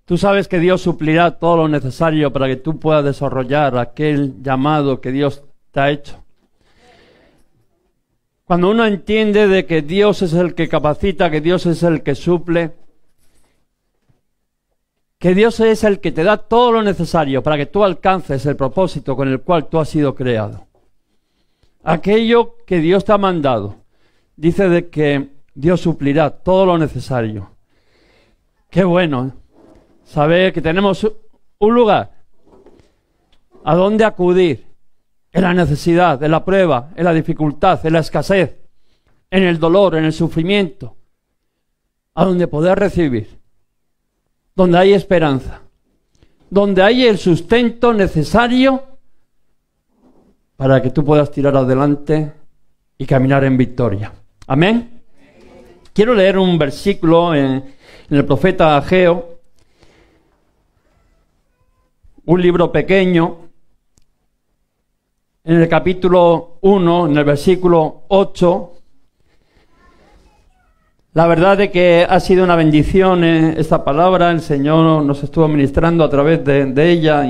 Tú sabes que Dios suplirá todo lo necesario para que tú puedas desarrollar aquel llamado que Dios te ha hecho. Cuando uno entiende de que Dios es el que capacita, que Dios es el que suple, que Dios es el que te da todo lo necesario para que tú alcances el propósito con el cual tú has sido creado. Aquello que Dios te ha mandado, dice de que Dios suplirá todo lo necesario. Qué bueno saber que tenemos un lugar a donde acudir en la necesidad, en la prueba, en la dificultad, en la escasez, en el dolor, en el sufrimiento, a donde poder recibir, donde hay esperanza, donde hay el sustento necesario para que tú puedas tirar adelante y caminar en victoria. Amén. Quiero leer un versículo en el profeta Ageo, un libro pequeño, en el capítulo 1, en el versículo 8. La verdad es que ha sido una bendición esta palabra. El Señor nos estuvo ministrando a través de ella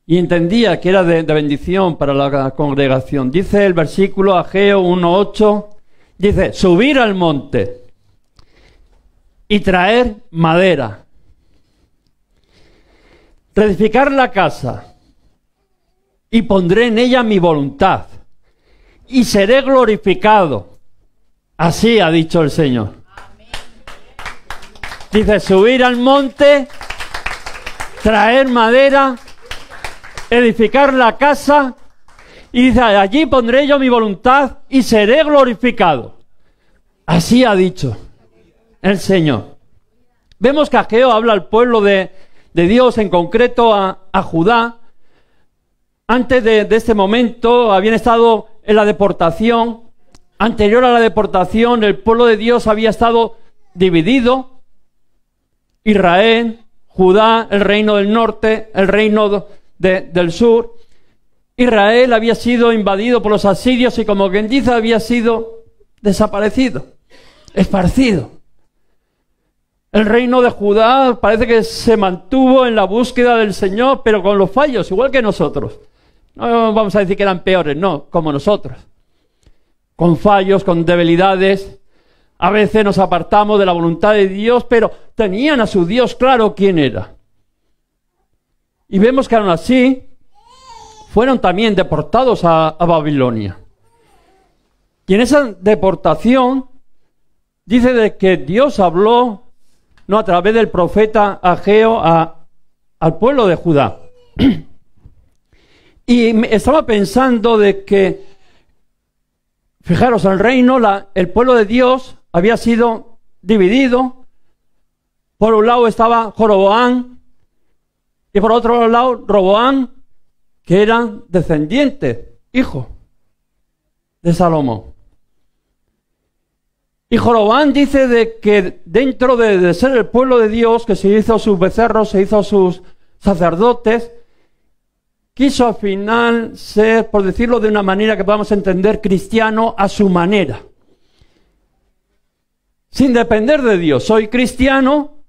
y entendía que era de bendición para la congregación. Dice el versículo Ageo 1:8, dice: subir al monte y traer madera, reedificar la casa, y pondré en ella mi voluntad, y seré glorificado. Así ha dicho el Señor. Dice: subir al monte, traer madera, edificar la casa, y dice: allí pondré yo mi voluntad y seré glorificado. Así ha dicho el Señor. Vemos que Ageo habla al pueblo de Dios, en concreto a Judá. Antes de este momento habían estado en la deportación. Anterior a la deportación, el pueblo de Dios había estado dividido. Israel, Judá, el reino del norte, el reino del sur. Israel había sido invadido por los asirios y, como quien dice, había sido desaparecido, esparcido. El reino de Judá parece que se mantuvo en la búsqueda del Señor, pero con los fallos, igual que nosotros. No vamos a decir que eran peores, no, como nosotros. Con fallos, con debilidades. A veces nos apartamos de la voluntad de Dios, pero tenían a su Dios claro quién era. Y vemos que aún así fueron también deportados a Babilonia. Y en esa deportación dice de que Dios habló, no a través del profeta Ageo, al pueblo de Judá. Y estaba pensando de que, fijaros, el reino, el pueblo de Dios había sido dividido. Por un lado estaba Jeroboam y por otro lado Roboam, que eran descendientes, hijo de Salomón. Y Jeroboam dice de que dentro de ser el pueblo de Dios, que se hizo sus becerros, se hizo sus sacerdotes, quiso al final ser, por decirlo de una manera que podamos entender, cristiano a su manera. Sin depender de Dios. Soy cristiano,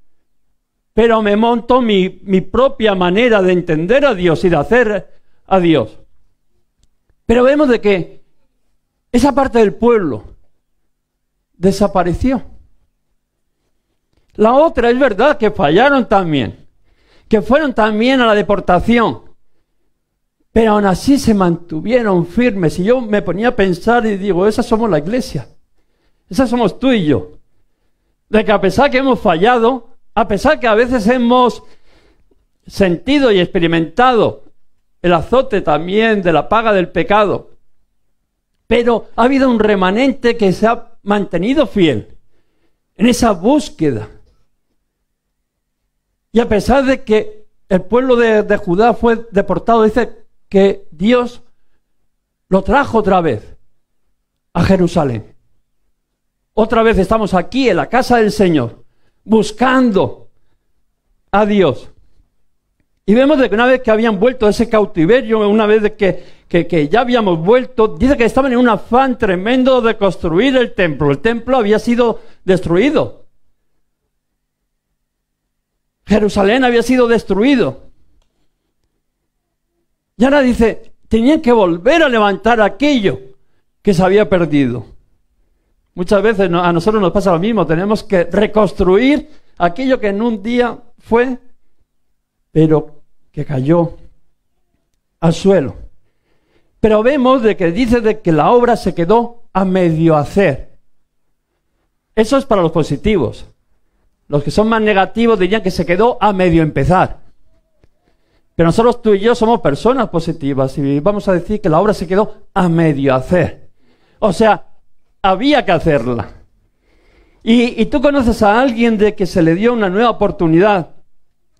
pero me monto mi propia manera de entender a Dios y de hacer a Dios. Pero vemos de que esa parte del pueblo desapareció. La otra, es verdad que fallaron también, que fueron también a la deportación, pero aún así se mantuvieron firmes. Y yo me ponía a pensar y digo, esas somos la iglesia, esas somos tú y yo, de que a pesar que hemos fallado, a pesar que a veces hemos sentido y experimentado el azote también de la paga del pecado, pero ha habido un remanente que se ha mantenido fiel en esa búsqueda. Y a pesar de que el pueblo de Judá fue deportado, dice que Dios lo trajo otra vez a Jerusalén. Otra vez estamos aquí en la casa del Señor, buscando a Dios. Y vemos de que una vez que habían vuelto de ese cautiverio, una vez de que ya habíamos vuelto, dice que estaban en un afán tremendo de construir el templo. El templo había sido destruido. Jerusalén había sido destruido. Y ahora dice, tenían que volver a levantar aquello que se había perdido. Muchas veces a nosotros nos pasa lo mismo, tenemos que reconstruir aquello que en un día fue, pero que cayó al suelo. Pero vemos de que dice de que la obra se quedó a medio hacer. Eso es para los positivos. Los que son más negativos dirían que se quedó a medio empezar. Pero nosotros, tú y yo, somos personas positivas y vamos a decir que la obra se quedó a medio hacer. O sea, había que hacerla. Y tú conoces a alguien de que se le dio una nueva oportunidad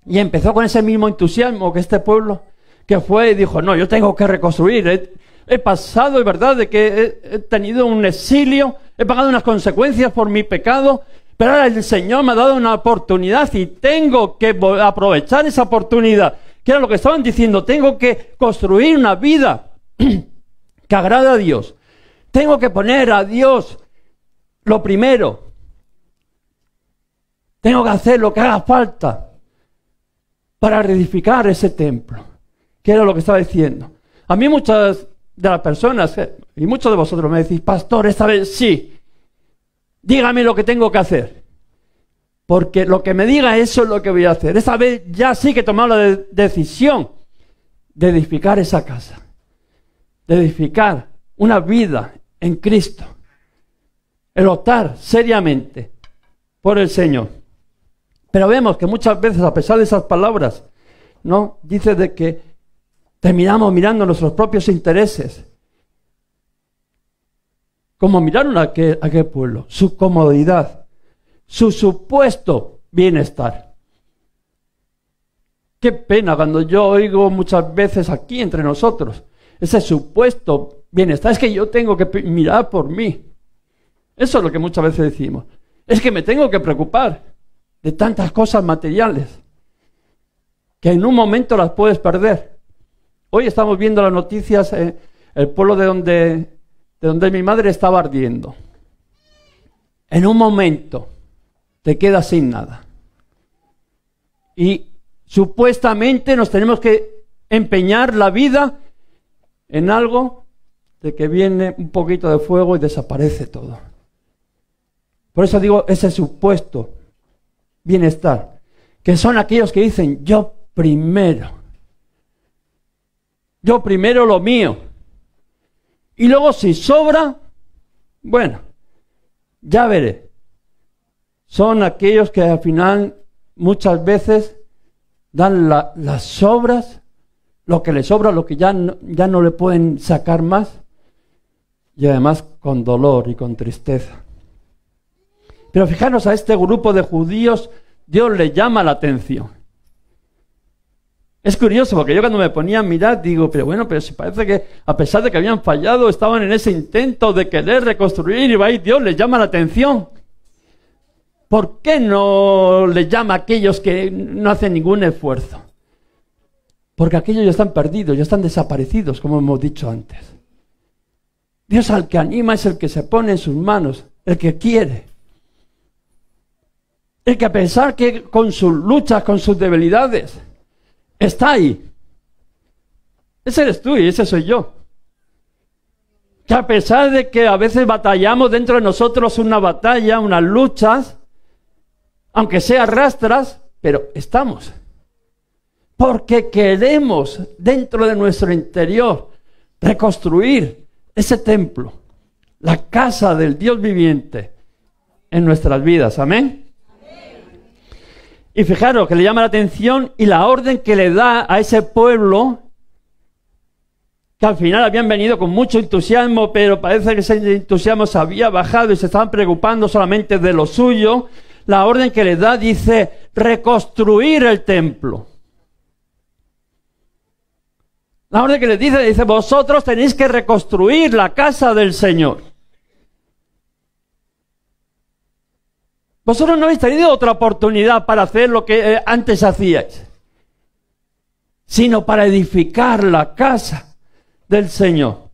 y empezó con ese mismo entusiasmo que este pueblo, que fue y dijo, no, yo tengo que reconstruir. He pasado, es verdad, de que he tenido un exilio, he pagado unas consecuencias por mi pecado, pero ahora el Señor me ha dado una oportunidad y tengo que aprovechar esa oportunidad. Que era lo que estaban diciendo, tengo que construir una vida que agrade a Dios. Tengo que poner a Dios lo primero. Tengo que hacer lo que haga falta para reedificar ese templo. Que era lo que estaba diciendo. A mí muchas de las personas, y muchos de vosotros me decís, pastor, esta vez sí, dígame lo que tengo que hacer. Porque lo que me diga, eso es lo que voy a hacer. Esta vez ya sí que he tomado la decisión de edificar esa casa. De edificar una vida en Cristo. El optar seriamente por el Señor. Pero vemos que muchas veces, a pesar de esas palabras, ¿no? Dice de que terminamos mirando nuestros propios intereses. Como miraron a aquel pueblo, su comodidad, su supuesto bienestar. Qué pena cuando yo oigo muchas veces aquí entre nosotros ese supuesto bienestar. Es que yo tengo que mirar por mí. Eso es lo que muchas veces decimos. Es que me tengo que preocupar de tantas cosas materiales que en un momento las puedes perder. Hoy estamos viendo las noticias, el pueblo de donde mi madre estaba ardiendo. En un momento te quedas sin nada. Y supuestamente nos tenemos que empeñar la vida en algo de que viene un poquito de fuego y desaparece todo. Por eso digo ese supuesto bienestar, que son aquellos que dicen yo primero lo mío, y luego si sobra, bueno, ya veré. Son aquellos que al final muchas veces dan las sobras, lo que les sobra, lo que ya no le pueden sacar más, y además con dolor y con tristeza. Pero fijaros, a este grupo de judíos Dios le llama la atención. Es curioso, porque yo cuando me ponía a mirar digo, pero si parece que a pesar de que habían fallado, estaban en ese intento de querer reconstruir y va y Dios les llama la atención. ¿Por qué no les llama a aquellos que no hacen ningún esfuerzo? Porque aquellos ya están perdidos, ya están desaparecidos, como hemos dicho antes. Dios al que anima es el que se pone en sus manos, el que quiere. El que a pesar que con sus luchas, con sus debilidades, está ahí. Ese eres tú y ese soy yo. Que a pesar de que a veces batallamos dentro de nosotros una batalla, unas luchas, aunque sea rastras, pero estamos. Porque queremos dentro de nuestro interior reconstruir ese templo, la casa del Dios viviente en nuestras vidas. Amén. Y fijaros que le llama la atención y la orden que le da a ese pueblo, que al final habían venido con mucho entusiasmo, pero parece que ese entusiasmo se había bajado y se estaban preocupando solamente de lo suyo. La orden que le da dice reconstruir el templo. La orden que le dice vosotros tenéis que reconstruir la casa del Señor. Vosotros no habéis tenido otra oportunidad para hacer lo que antes hacíais, sino para edificar la casa del Señor.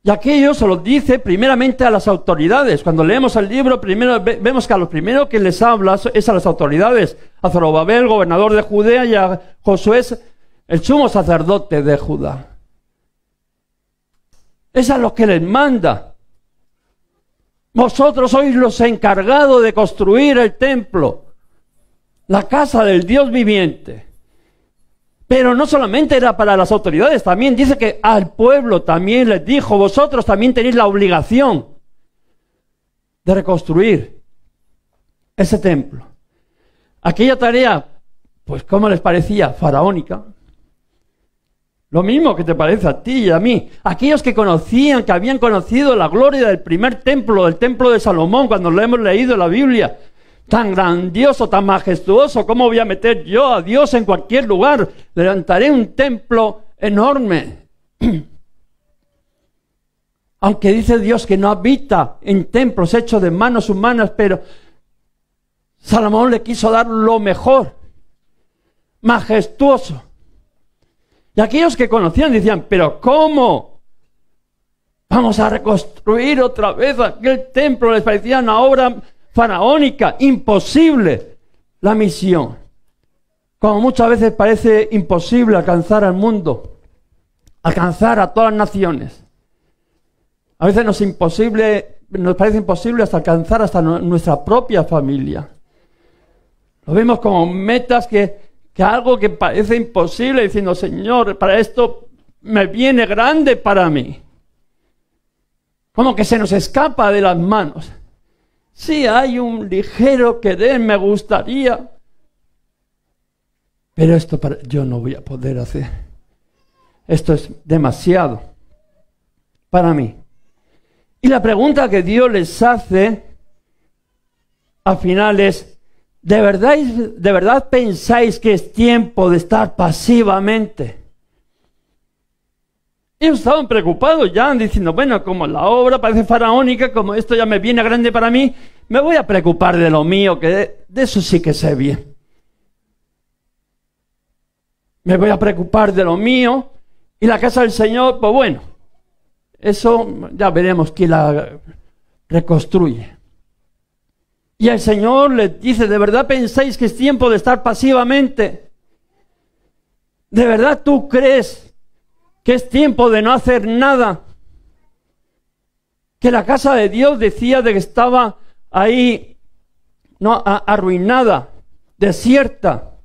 Y aquello se lo dice primeramente a las autoridades. Cuando leemos el libro, primero vemos que a los primeros que les habla es a las autoridades. A Zorobabel, gobernador de Judea, y a Josué, el sumo sacerdote de Judá. Es a los que les manda. Vosotros sois los encargados de construir el templo, la casa del Dios viviente. Pero no solamente era para las autoridades, también dice que al pueblo también les dijo, vosotros también tenéis la obligación de reconstruir ese templo. Aquella tarea, pues ¿cómo les parecía? Faraónica. Lo mismo que te parece a ti y a mí. Aquellos que conocían, que habían conocido la gloria del primer templo, del templo de Salomón, cuando lo hemos leído en la Biblia, tan grandioso, tan majestuoso, ¿cómo voy a meter yo a Dios en cualquier lugar? Levantaré un templo enorme. Aunque dice Dios que no habita en templos hechos de manos humanas, pero Salomón le quiso dar lo mejor, majestuoso. Y aquellos que conocían decían, ¿pero cómo? Vamos a reconstruir otra vez aquel templo. Les parecía una obra faraónica, imposible la misión. Como muchas veces parece imposible alcanzar al mundo, alcanzar a todas las naciones. A veces nos parece imposible hasta alcanzar hasta nuestra propia familia. Lo vemos como metas que algo que parece imposible, diciendo, Señor, para esto me viene grande para mí. Como que se nos escapa de las manos. Sí, hay un ligero querer, me gustaría. Pero esto yo no voy a poder hacer. Esto es demasiado para mí. Y la pregunta que Dios les hace al final es, ¿de verdad pensáis que es tiempo de estar pasivamente? Ellos estaban preocupados ya, diciendo, bueno, como la obra parece faraónica, como esto ya me viene grande para mí, me voy a preocupar de lo mío, que de eso sí que sé bien. Me voy a preocupar de lo mío, y la casa del Señor, pues bueno, eso ya veremos quién la reconstruye. Y el Señor les dice, ¿de verdad pensáis que es tiempo de estar pasivamente? ¿De verdad tú crees que es tiempo de no hacer nada? Que la casa de Dios decía de que estaba ahí, no, arruinada, desierta,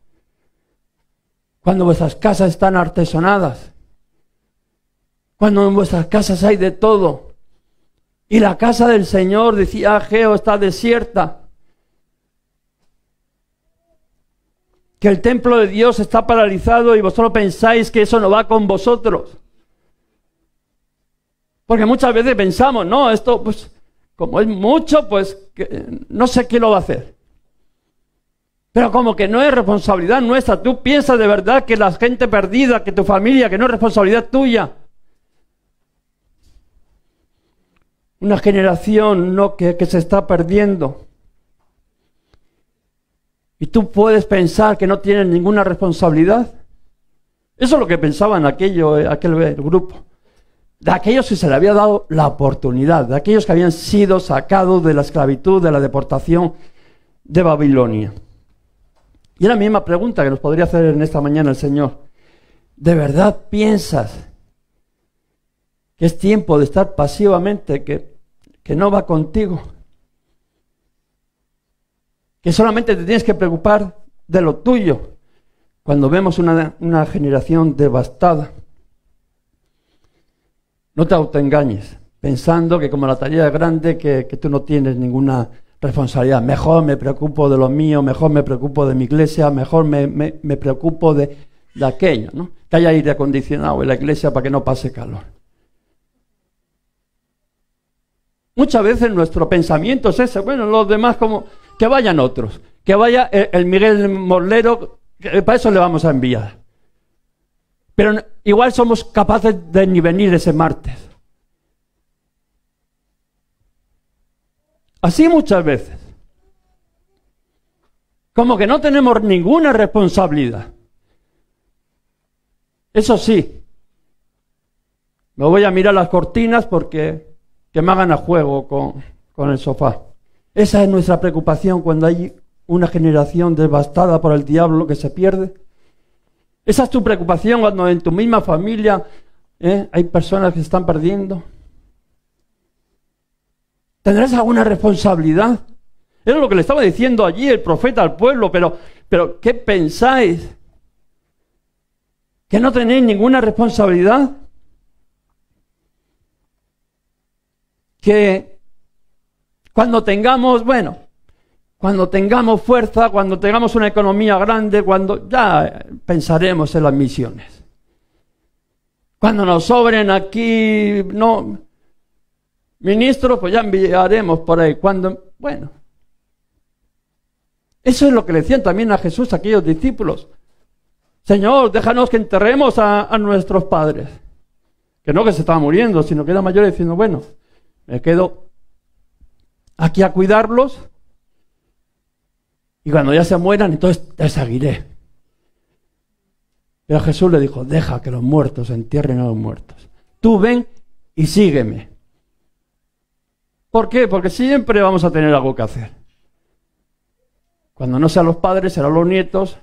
cuando vuestras casas están artesonadas, cuando en vuestras casas hay de todo. Y la casa del Señor, decía Ageo, está desierta. Que el templo de Dios está paralizado y vosotros pensáis que eso no va con vosotros. Porque muchas veces pensamos, no, esto pues como es mucho, pues no sé quién lo va a hacer. Pero como que no es responsabilidad nuestra. Tú piensas de verdad que la gente perdida, que tu familia, que no es responsabilidad tuya. Una generación que se está perdiendo. Y tú puedes pensar que no tienen ninguna responsabilidad. Eso es lo que pensaban aquel grupo. De aquellos que se le había dado la oportunidad, de aquellos que habían sido sacados de la esclavitud, de la deportación de Babilonia. Y es la misma pregunta que nos podría hacer en esta mañana el Señor. ¿De verdad piensas que es tiempo de estar pasivamente, que no va contigo? Que solamente te tienes que preocupar de lo tuyo cuando vemos una generación devastada. No te autoengañes, pensando que como la tarea es grande, que tú no tienes ninguna responsabilidad. Mejor me preocupo de lo mío, mejor me preocupo de mi iglesia, mejor me preocupo de aquello, ¿no? Que haya aire acondicionado en la iglesia para que no pase calor. Muchas veces nuestro pensamiento es ese, bueno, los demás como que vayan otros, que vaya el Miguel Morlero, que para eso le vamos a enviar. Pero igual somos capaces de ni venir ese martes. Así muchas veces. Como que no tenemos ninguna responsabilidad. Eso sí, Me voy a mirar las cortinas porque que me hagan a juego con el sofá. Esa es nuestra preocupación cuando hay una generación devastada por el diablo que se pierde. Esa es tu preocupación cuando en tu misma familia hay personas que se están perdiendo. ¿Tendrás alguna responsabilidad? Era lo que le estaba diciendo allí el profeta al pueblo, pero ¿qué pensáis? ¿Que no tenéis ninguna responsabilidad? Que cuando tengamos fuerza, cuando tengamos una economía grande, cuando ya pensaremos en las misiones. Cuando nos sobren aquí, ministros, pues ya enviaremos por ahí. Eso es lo que le decían también a Jesús aquellos discípulos. Señor, déjanos que enterremos a nuestros padres. Que no que se estaba muriendo, sino que era mayor diciendo, me quedo aquí a cuidarlos y cuando ya se mueran, entonces te seguiré. Pero Jesús le dijo, deja que los muertos entierren a los muertos. Tú ven y sígueme. ¿Por qué? Porque siempre vamos a tener algo que hacer. Cuando no sean los padres, serán los nietos,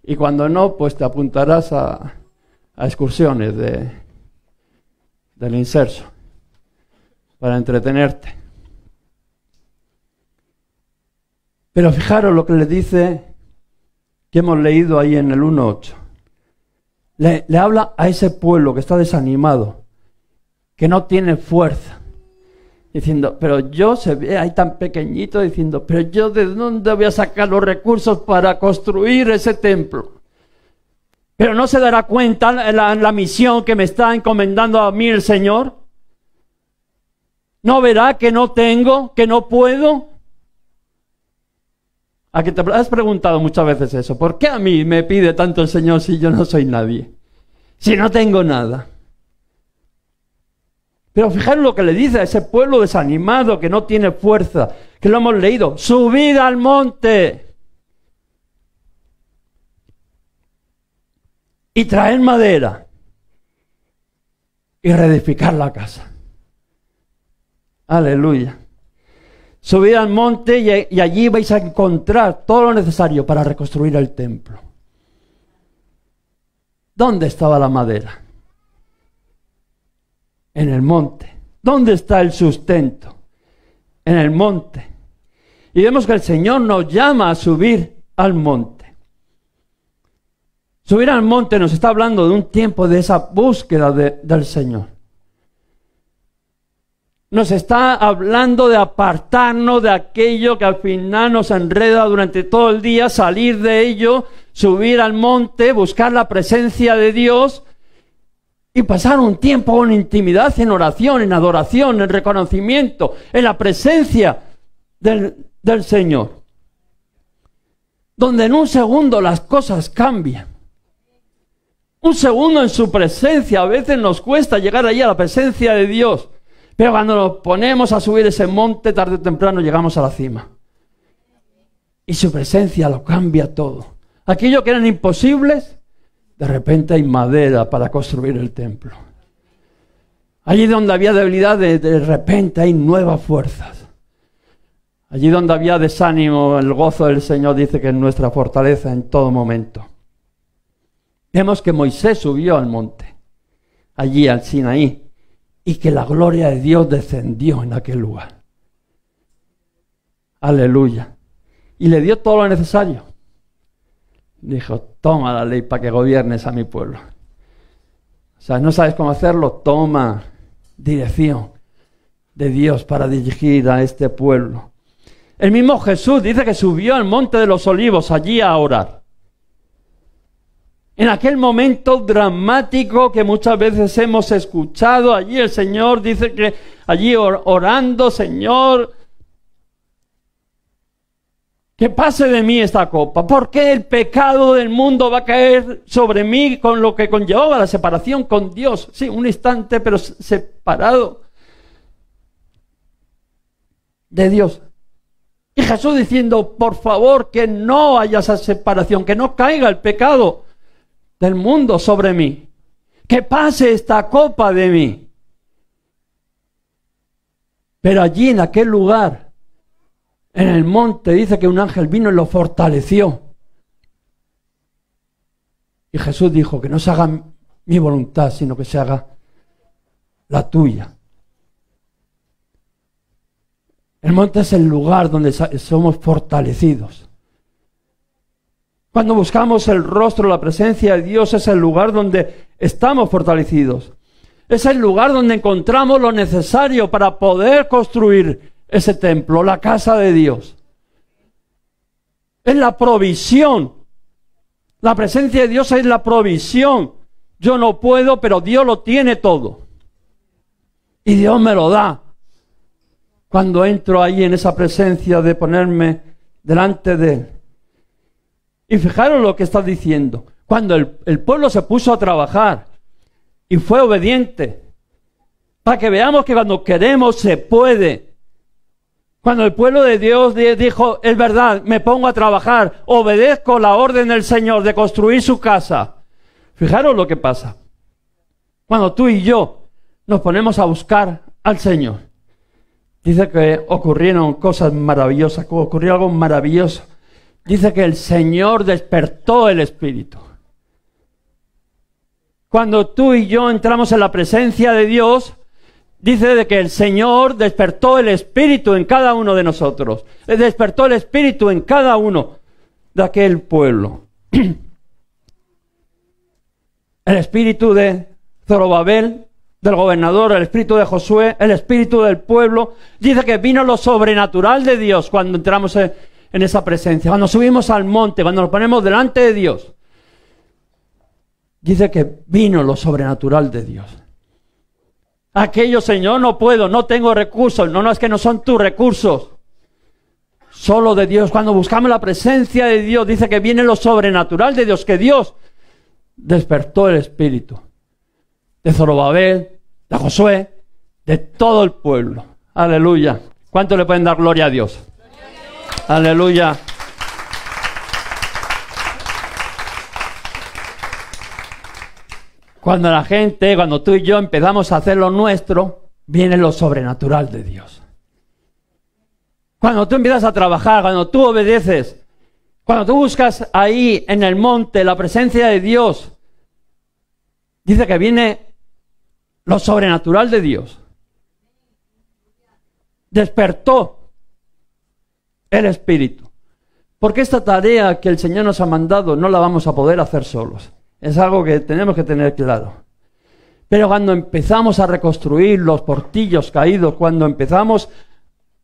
y cuando no, pues te apuntarás a excursiones del inserso para entretenerte. Pero fijaros lo que le dice, que hemos leído ahí en el 1:8. Le habla a ese pueblo que está desanimado, que no tiene fuerza, diciendo, pero yo se ve ahí tan pequeñito, diciendo, pero yo de dónde voy a sacar los recursos para construir ese templo. Pero no se dará cuenta la misión que me está encomendando a mí el Señor. ¿No verá que no tengo, que no puedo? ¿A que te has preguntado muchas veces eso? ¿Por qué a mí me pide tanto el Señor si yo no soy nadie? Si no tengo nada. Pero fijaros lo que le dice a ese pueblo desanimado que no tiene fuerza, que lo hemos leído. Subid al monte y traer madera y reedificar la casa. Aleluya. Subid al monte y allí vais a encontrar todo lo necesario para reconstruir el templo. ¿Dónde estaba la madera? En el monte. ¿Dónde está el sustento? En el monte. Y vemos que el Señor nos llama a subir al monte. Subir al monte nos está hablando de un tiempo de esa búsqueda del Señor. Nos está hablando de apartarnos de aquello que al final nos enreda durante todo el día, salir de ello, subir al monte, buscar la presencia de Dios y pasar un tiempo en intimidad, en oración, en adoración, en reconocimiento, en la presencia del Señor. Donde en un segundo las cosas cambian. Un segundo en su presencia, a veces nos cuesta llegar allí a la presencia de Dios. Pero cuando nos ponemos a subir ese monte, tarde o temprano llegamos a la cima. Y su presencia lo cambia todo. Aquello que eran imposibles, de repente hay madera para construir el templo. Allí donde había debilidad, de repente hay nuevas fuerzas. Allí donde había desánimo, el gozo del Señor dice que es nuestra fortaleza en todo momento. Vemos que Moisés subió al monte, allí al Sinaí, y que la gloria de Dios descendió en aquel lugar. Aleluya. Y le dio todo lo necesario. Dijo, toma la ley para que gobiernes a mi pueblo. O sea, no sabes cómo hacerlo, toma dirección de Dios para dirigir a este pueblo. El mismo Jesús dice que subió al monte de los Olivos allí a orar. En aquel momento dramático que muchas veces hemos escuchado, allí el Señor dice que allí orando, Señor, que pase de mí esta copa. ¿Por qué el pecado del mundo va a caer sobre mí con lo que conllevaba la separación con Dios? Sí, un instante, pero separado de Dios. Y Jesús diciendo, por favor, que no haya esa separación, que no caiga el pecado del mundo sobre mí, que pase esta copa de mí. Pero allí en aquel lugar, en el monte, dice que un ángel vino y lo fortaleció. Y Jesús dijo que no se haga mi voluntad, sino que se haga la tuya. El monte es el lugar donde somos fortalecidos. Cuando buscamos el rostro, la presencia de Dios, es el lugar donde estamos fortalecidos. Es el lugar donde encontramos lo necesario para poder construir ese templo, la casa de Dios. Es la provisión. La presencia de Dios es la provisión. Yo no puedo, pero Dios lo tiene todo. Y Dios me lo da. Cuando entro ahí en esa presencia de ponerme delante de Él. Y fijaros lo que está diciendo. Cuando el pueblo se puso a trabajar y fue obediente, para que veamos que cuando queremos se puede. Cuando el pueblo de Dios dijo, es verdad, me pongo a trabajar, obedezco la orden del Señor de construir su casa. Fijaros lo que pasa. Cuando tú y yo nos ponemos a buscar al Señor, dice que ocurrieron cosas maravillosas, ocurrió algo maravilloso. Dice que el Señor despertó el espíritu. Cuando tú y yo entramos en la presencia de Dios, dice de que el Señor despertó el espíritu en cada uno de nosotros. Despertó el espíritu en cada uno de aquel pueblo. El espíritu de Zorobabel, del gobernador, el espíritu de Josué, el espíritu del pueblo. Dice que vino lo sobrenatural de Dios cuando entramos en esa presencia. Cuando subimos al monte, cuando nos ponemos delante de Dios. Dice que vino lo sobrenatural de Dios. Aquello, Señor, no puedo, no tengo recursos. No, es que no son tus recursos. Solo de Dios. Cuando buscamos la presencia de Dios, dice que viene lo sobrenatural de Dios, que Dios despertó el espíritu de Zorobabel, de Josué, de todo el pueblo. Aleluya. ¿Cuánto le pueden dar gloria a Dios? Aleluya. Cuando la gente, cuando tú y yo empezamos a hacer lo nuestro, viene lo sobrenatural de Dios. Cuando tú empiezas a trabajar, cuando tú obedeces, cuando tú buscas ahí en el monte la presencia de Dios, dice que viene lo sobrenatural de Dios. Despertó el espíritu. Porque esta tarea que el Señor nos ha mandado no la vamos a poder hacer solos. Es algo que tenemos que tener claro. Pero cuando empezamos a reconstruir los portillos caídos, cuando empezamos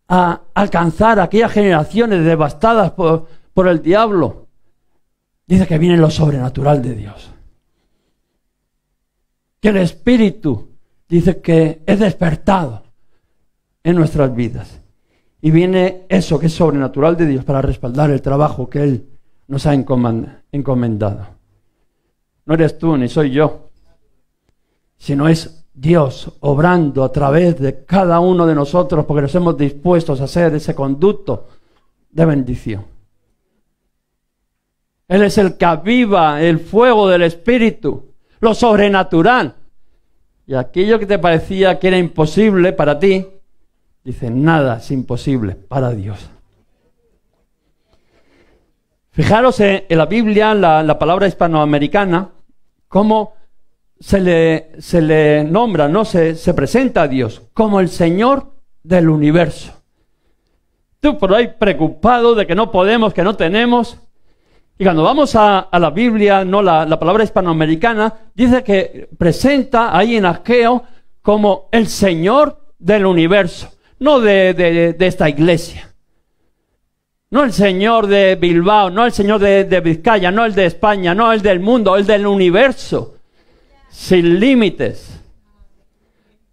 a alcanzar aquellas generaciones devastadas por el diablo, dice que viene lo sobrenatural de Dios. Que el espíritu dice que es despertado en nuestras vidas. Y viene eso que es sobrenatural de Dios para respaldar el trabajo que Él nos ha encomendado. No eres tú ni soy yo, sino es Dios obrando a través de cada uno de nosotros porque nos hemos dispuestos a ser ese conducto de bendición. Él es el que aviva el fuego del Espíritu, lo sobrenatural. Y aquello que te parecía que era imposible para ti, dice, nada es imposible para Dios. Fijaros en la Biblia, la palabra hispanoamericana, cómo se le nombra, ¿no? Se presenta a Dios como el Señor del universo. Tú por ahí preocupado de que no podemos, que no tenemos. Y cuando vamos a la Biblia, no la palabra hispanoamericana, dice que presenta ahí en Ageo como el Señor del universo. No de esta iglesia. No el Señor de Bilbao, no el Señor de Vizcaya, no el de España, no el del mundo, el del universo. Sin límites.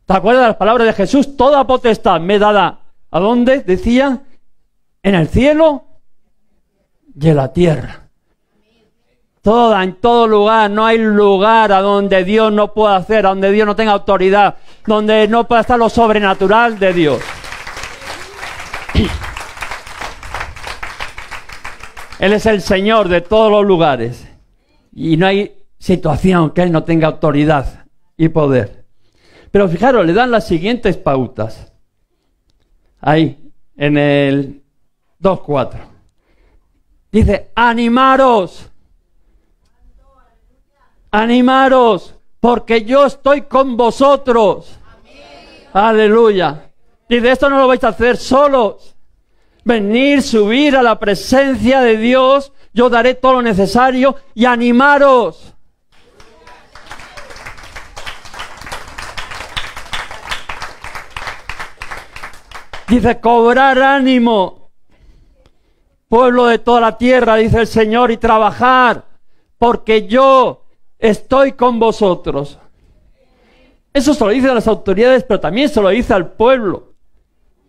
¿Te acuerdas de las palabras de Jesús? Toda potestad me dada. ¿A dónde? Decía, en el cielo y en la tierra. Toda, en todo lugar. No hay lugar a donde Dios no pueda hacer, a donde Dios no tenga autoridad, donde no pueda estar lo sobrenatural de Dios. Él es el Señor de todos los lugares. Y no hay situación que Él no tenga autoridad y poder. Pero fijaros, le dan las siguientes pautas. Ahí, en el 2:4. Dice, animaros. Animaros, porque yo estoy con vosotros. Aleluya. Dice, esto no lo vais a hacer solos. Venir, subir a la presencia de Dios. Yo daré todo lo necesario y animaros. Dice, cobrar ánimo, pueblo de toda la tierra, dice el Señor, y trabajar, porque yo estoy con vosotros. Eso se lo dice a las autoridades, pero también se lo dice al pueblo,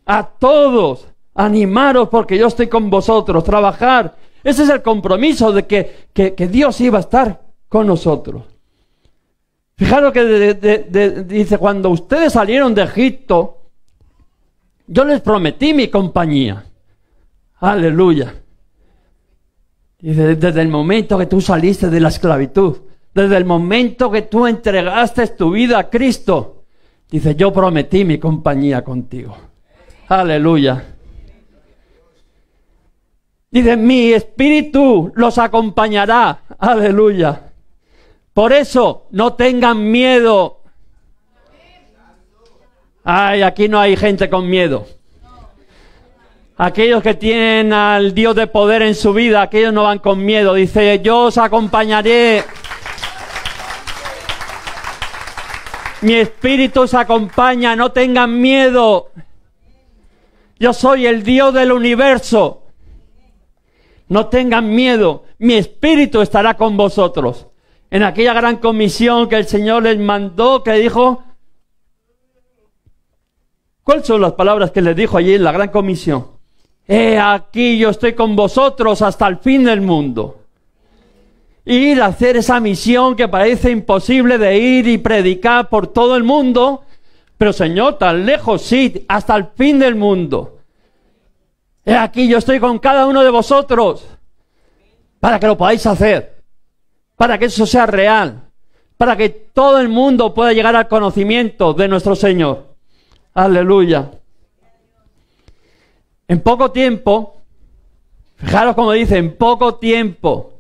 a todos. Animaros porque yo estoy con vosotros, trabajar. Ese es el compromiso de que Dios iba a estar con nosotros. Fijaros que dice, cuando ustedes salieron de Egipto, yo les prometí mi compañía. Aleluya. Dice, desde el momento que tú saliste de la esclavitud, desde el momento que tú entregaste tu vida a Cristo, dice, yo prometí mi compañía contigo. Aleluya. Dice, mi espíritu los acompañará. Aleluya. Por eso, no tengan miedo. Ay, aquí no hay gente con miedo. Aquellos que tienen al Dios de poder en su vida, aquellos no van con miedo. Dice, yo os acompañaré. Mi espíritu os acompaña, no tengan miedo. Yo soy el Dios del universo. No tengan miedo, mi espíritu estará con vosotros. En aquella gran comisión que el Señor les mandó, que dijo... ¿Cuáles son las palabras que les dijo allí en la gran comisión? He aquí yo estoy con vosotros hasta el fin del mundo. Ir a hacer esa misión que parece imposible de ir y predicar por todo el mundo. Pero Señor, tan lejos, sí, hasta el fin del mundo. He aquí yo estoy con cada uno de vosotros. Para que lo podáis hacer. Para que eso sea real. Para que todo el mundo pueda llegar al conocimiento de nuestro Señor. Aleluya. En poco tiempo, fijaros como dice, en poco tiempo.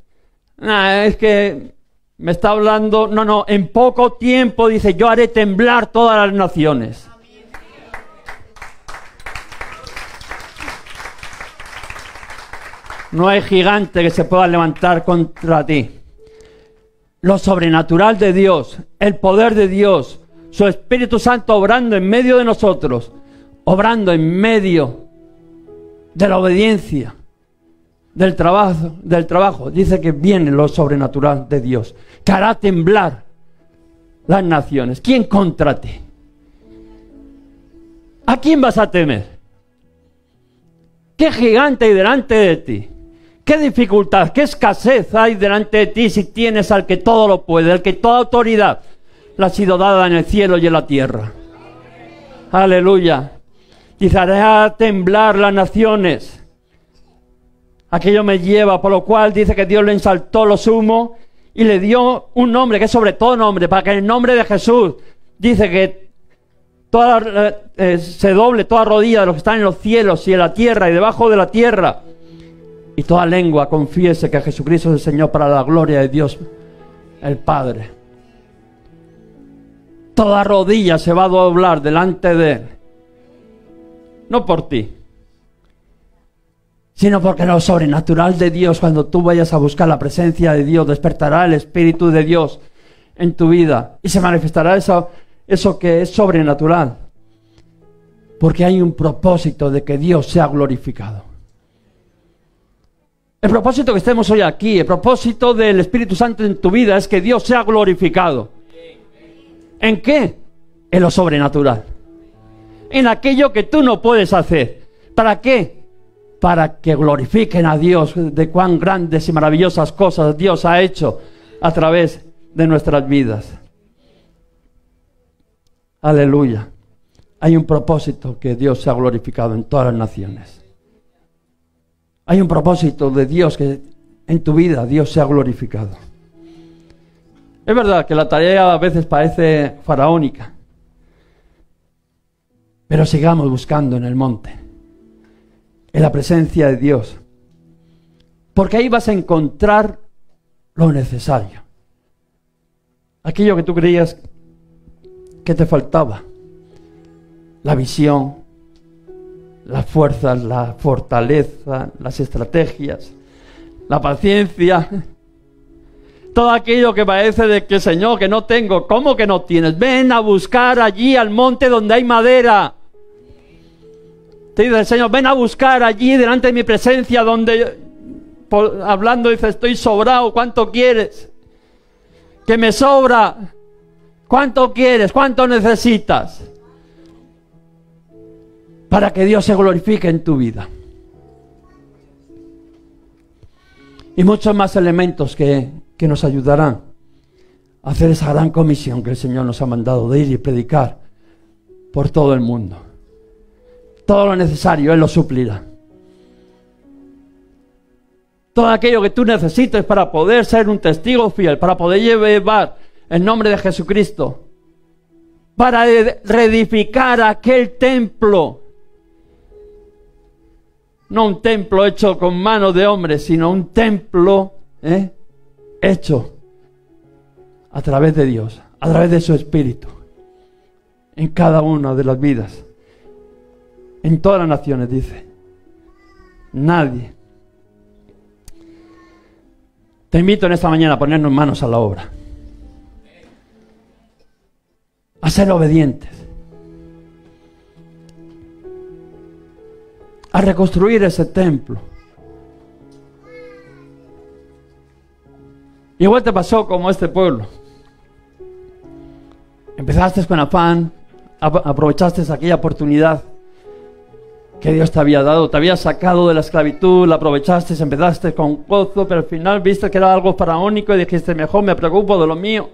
Es que me está hablando, no, en poco tiempo dice, yo haré temblar todas las naciones. No hay gigante que se pueda levantar contra ti. Lo sobrenatural de Dios, el poder de Dios, su Espíritu Santo obrando en medio de nosotros, obrando en medio de la obediencia, del trabajo. Dice que viene lo sobrenatural de Dios, que hará temblar las naciones. ¿Quién contra ti? ¿A quién vas a temer? ¿Qué gigante hay delante de ti? ¿Qué dificultad, qué escasez hay delante de ti si tienes al que todo lo puede, al que toda autoridad le ha sido dada en el cielo y en la tierra? Aleluya. Dice, hará temblar las naciones. Aquello me lleva, por lo cual dice que Dios le ensaltó lo sumo y le dio un nombre que es sobre todo nombre, para que en el nombre de Jesús, dice que se doble toda rodilla de los que están en los cielos y en la tierra y debajo de la tierra, y toda lengua confiese que Jesucristo es el Señor, para la gloria de Dios el Padre. Toda rodilla se va a doblar delante de Él. No por ti, sino porque lo sobrenatural de Dios, cuando tú vayas a buscar la presencia de Dios, despertará el Espíritu de Dios en tu vida y se manifestará eso que es sobrenatural, porque hay un propósito de que Dios sea glorificado. El propósito que estemos hoy aquí, el propósito del Espíritu Santo en tu vida es que Dios sea glorificado. ¿En qué? En lo sobrenatural. En aquello que tú no puedes hacer. ¿Para qué? Para que glorifiquen a Dios de cuán grandes y maravillosas cosas Dios ha hecho a través de nuestras vidas. Aleluya. Hay un propósito, que Dios sea glorificado en todas las naciones. Hay un propósito de Dios, que en tu vida Dios sea glorificado. Es verdad que la tarea a veces parece faraónica. Pero sigamos buscando en el monte, en la presencia de Dios, porque ahí vas a encontrar lo necesario. Aquello que tú creías que te faltaba, la visión, las fuerzas, la fortaleza, las estrategias, la paciencia, todo aquello que parece de que, Señor, que no tengo. ¿Cómo que no tienes? Ven a buscar allí al monte donde hay madera. Te dice el Señor, ven a buscar allí delante de mi presencia donde, hablando, dice, estoy sobrado. ¿Cuánto quieres? Que me sobra. ¿Cuánto quieres? ¿Cuánto necesitas? Para que Dios se glorifique en tu vida. Y muchos más elementos que nos ayudarán a hacer esa gran comisión que el Señor nos ha mandado de ir y predicar por todo el mundo. Todo lo necesario Él lo suplirá. Todo aquello que tú necesites para poder ser un testigo fiel, para poder llevar el nombre de Jesucristo, para reedificar aquel templo. No un templo hecho con manos de hombres, sino un templo hecho a través de Dios, a través de su Espíritu, en cada una de las vidas, en todas las naciones, dice. Nadie. Te invito en esta mañana a ponernos manos a la obra, a ser obedientes, a reconstruir ese templo. Igual te pasó como este pueblo. Empezaste con afán, aprovechaste aquella oportunidad que Dios te había dado, te había sacado de la esclavitud, la aprovechaste, empezaste con gozo, pero al final viste que era algo faraónico y dijiste, mejor me preocupo de lo mío.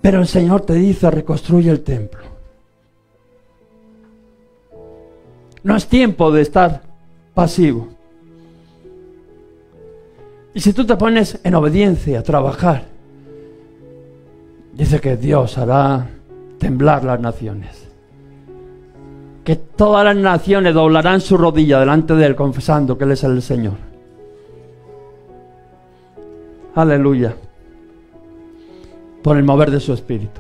Pero el Señor te dice, reconstruye el templo. No es tiempo de estar pasivo. Y si tú te pones en obediencia a trabajar, dice que Dios hará temblar las naciones. Que todas las naciones doblarán su rodilla delante de Él, confesando que Él es el Señor. Aleluya. Por el mover de su Espíritu.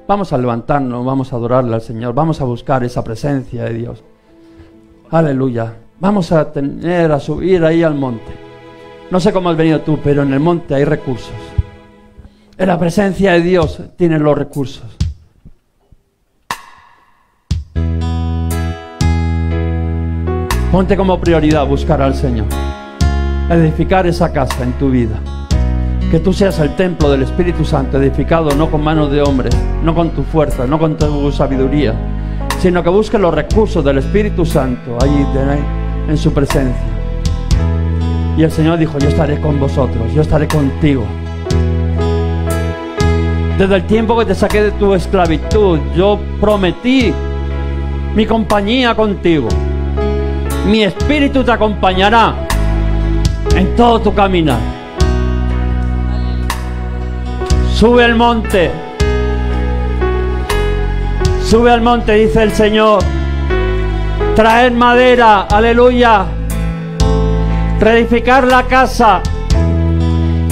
Vamos a levantarnos, vamos a adorarle al Señor, vamos a buscar esa presencia de Dios. Aleluya. Vamos a subir ahí al monte. No sé cómo has venido tú, pero en el monte hay recursos. En la presencia de Dios tienes los recursos. Ponte como prioridad buscar al Señor. Edificar esa casa en tu vida. Que tú seas el templo del Espíritu Santo, edificado no con manos de hombres, no con tu fuerza, no con tu sabiduría, sino que busques los recursos del Espíritu Santo allí en su presencia. Y el Señor dijo, yo estaré con vosotros, yo estaré contigo. Desde el tiempo que te saqué de tu esclavitud, yo prometí mi compañía contigo. Mi Espíritu te acompañará en todo tu caminar. Sube al monte. Sube al monte, dice el Señor. Traer madera, aleluya. Reedificar la casa.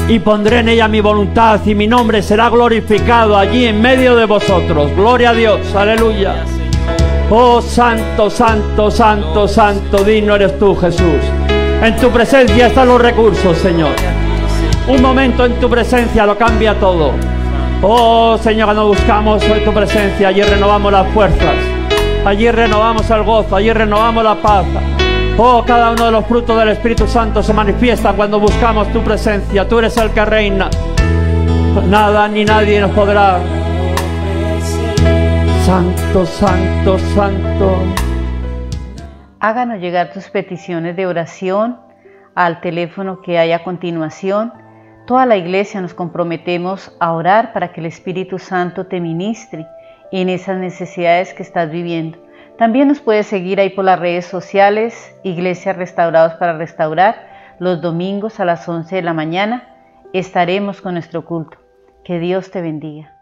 Y pondré en ella mi voluntad y mi nombre será glorificado allí en medio de vosotros. Gloria a Dios, aleluya. Oh, santo, santo, santo, santo, digno eres tú, Jesús. En tu presencia están los recursos, Señor. Un momento en tu presencia lo cambia todo. Oh, Señor, cuando buscamos en tu presencia, allí renovamos las fuerzas. Allí renovamos el gozo, allí renovamos la paz. Oh, cada uno de los frutos del Espíritu Santo se manifiestan cuando buscamos tu presencia. Tú eres el que reina. Nada ni nadie nos podrá. Santo, santo, santo. Háganos llegar tus peticiones de oración al teléfono que hay a continuación. Toda la iglesia nos comprometemos a orar para que el Espíritu Santo te ministre en esas necesidades que estás viviendo. También nos puedes seguir ahí por las redes sociales, Iglesias Restaurados para Restaurar. Los domingos a las 11 de la mañana estaremos con nuestro culto. Que Dios te bendiga.